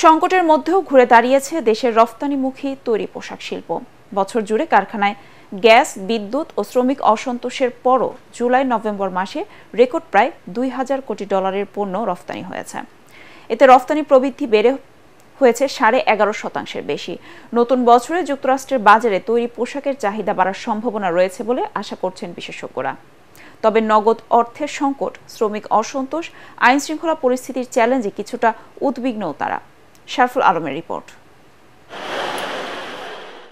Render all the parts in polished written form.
সংকটের মধ্যেও ঘুরে দাঁড়িয়েছে দেশের রফতানিমুখী তৈরি পোশাক শিল্প। বছর জুড়ে কারখানায় গ্যাস, বিদ্যুৎ ও শ্রমিক অসন্তোষের পরও জুলাই-নভেম্বর মাসে রেকর্ড প্রায় ২,০০০ কোটি ডলারের পণ্য রফতানি হয়েছে। এতে রফতানি প্রবৃদ্ধি বেড়ে হয়েছে 11.৫% বেশি। নতুন বছরে যুক্তরাষ্ট্রের বাজারে তৈরি পোশাকের চাহিদা বাড়ার সম্ভাবনা রয়েছে বলে আশা করছেন বিশেষজ্ঞরা। তবে নগদ অর্থের সংকট, শ্রমিক অসন্তোষ, আইনশৃঙ্খলা পরিস্থিতির চ্যালেঞ্জে কিছুটা উদ্বিগ্নও তারা। শারফুল আলমের রিপোর্ট।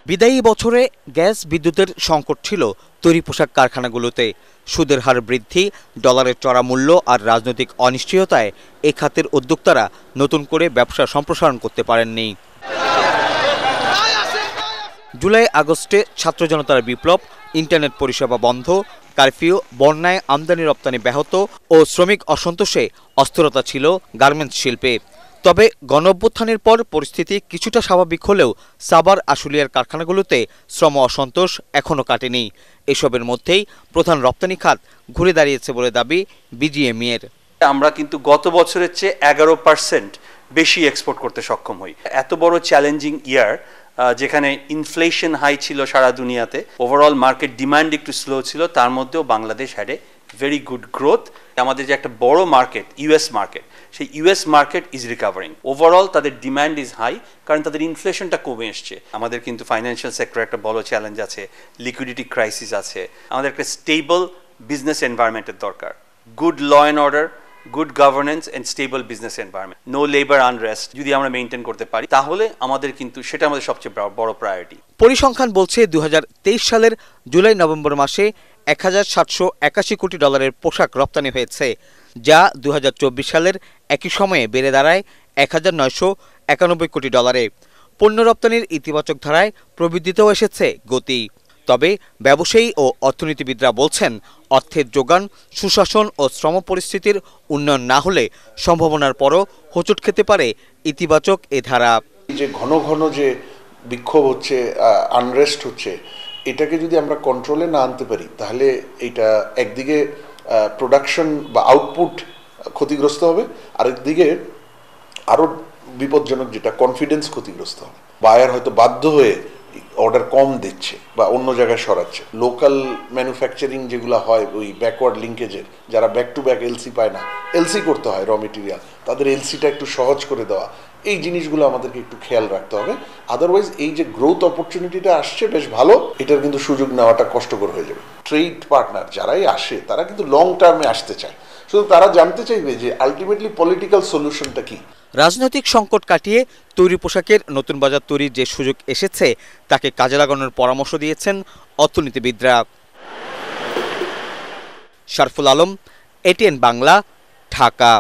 বিদায়ী বছরে গ্যাস, বিদ্যুতের সংকট ছিল তৈরি পোশাক কারখানাগুলোতে। সুদের হার বৃদ্ধি, ডলারের চড়া মূল্য আর রাজনৈতিক অনিশ্চয়তায় এ খাতের উদ্যোক্তারা নতুন করে ব্যবসা সম্প্রসারণ করতে পারেননি। জুলাই-আগস্টে ছাত্র জনতার বিপ্লব, ইন্টারনেট পরিষেবা বন্ধ, কারফিউ, বন্যায় আমদানি রপ্তানি ব্যাহত ও শ্রমিক অসন্তোষে অস্থিরতা ছিল গার্মেন্টস শিল্পে। তবে গণঅভ্যুত্থানের পর পরিস্থিতি কিছুটা স্বাভাবিক হলেও সাভার, আশুলিয়ার কারখানাগুলোতে শ্রম অসন্তোষ এখনও কাটেনি। এসবের মধ্যেই প্রধান রপ্তানি খাত ঘুরে দাঁড়িয়েছে বলে দাবি বিজিএমইএর। আমরা কিন্তু গত বছরের চেয়ে 11% বেশি এক্সপোর্ট করতে সক্ষম হই। এত বড় চ্যালেঞ্জিং ইয়ার, যেখানে ইনফ্লেশন হাই ছিল সারা দুনিয়াতে, ওভারঅল মার্কেট ডিমান্ড একটু স্লো ছিল, তার মধ্যেও Bangladesh had a very good growth. আমাদের যে একটা বড় মার্কেট, ইউএস মার্কেট, সেই ইউএস মার্কেট ইজ রিকাভারিং। ওভারঅল তাদের ডিমান্ড ইজ হাই, কারণ তাদের ইনফ্লেশনটা কমে এসছে। আমাদের কিন্তু ফাইন্যান্সিয়াল সেক্টরে একটা বড় চ্যালেঞ্জ আছে, লিকুইডিটি ক্রাইসিস আছে। আমাদের একটা স্টেবল বিজনেস এনভায়রনমেন্টের দরকার, good law and order, good governance and stable business environment, no labour unrest যদি আমরা মেনটেন করতে পারি, তাহলে আমাদের কিন্তু সেটা আমাদের সবচেয়ে বড় প্রায়োরিটি। পরিসংখ্যান বলছে 2023 সালের জুলাই-নভেম্বর মাসে 1,781 কোটি ডলারের পোশাক রপ্তানি হয়েছে, যা 2024 সালের একই সময়ে বেড়ে দাঁড়ায় 1,991 কোটি ডলারে। পণ্য রপ্তানির ইতিবাচক ধারায় প্রবৃদ্ধিতেও এসেছে গতি। তবে ব্যবসায়ী ও অর্থনীতিবিদরা বলছেন, অর্থের যোগান, সুশাসন ও শ্রম পরিস্থিতির উন্নয়ন না হলে সম্ভাবনার পরও হোঁচট খেতে পারে ইতিবাচক এ ধারা। যে ঘন ঘন যে বিক্ষোভ হচ্ছে, আনরেস্ট হচ্ছে, এটাকে যদি আমরা কন্ট্রোলে না আনতে পারি, তাহলে এটা একদিকে প্রোডাকশন বা আউটপুট ক্ষতিগ্রস্ত হবে, আরেকদিকে আরও বিপজ্জনক যেটা কনফিডেন্স ক্ষতিগ্রস্ত হবে। বায়ার হয়তো বাধ্য হয়ে অর্ডার কম দিচ্ছে বা অন্য জায়গায় সরাচ্ছে। লোকাল ম্যানুফ্যাকচারিং যেগুলো হয়, ওই ব্যাকওয়ার্ড লিঙ্কেজের, যারা ব্যাক টু ব্যাক এলসি পায় না, এলসি করতে হয় র মেটেরিয়াল, তাদের এলসিটা একটু সহজ করে দেওয়া, এই জিনিসগুলো আমাদেরকে একটু খেয়াল রাখতে হবে। আদারওয়াইজ এই যে গ্রোথ অপরচুনিটিটা আসছে বেশ ভালো, এটার কিন্তু সুযোগ নেওয়াটা কষ্টকর হয়ে যাবে। ট্রেড পার্টনার যারাই আসে, তারা কিন্তু লং টার্মে আসতে চায়, শুধু তারা জানতে চাইবে যে আলটিমেটলি পলিটিক্যাল সলিউশনটা কি। রাজনৈতিক সংকট কাটিয়ে তৈরি পোশাকের নতুন বাজার তৈরির যে সুযোগ এসেছে, তাকে কাজে লাগানোর পরামর্শ দিয়েছেন অর্থনীতিবিদরা। শারফুল আলম, এটিএন বাংলা, ঢাকা।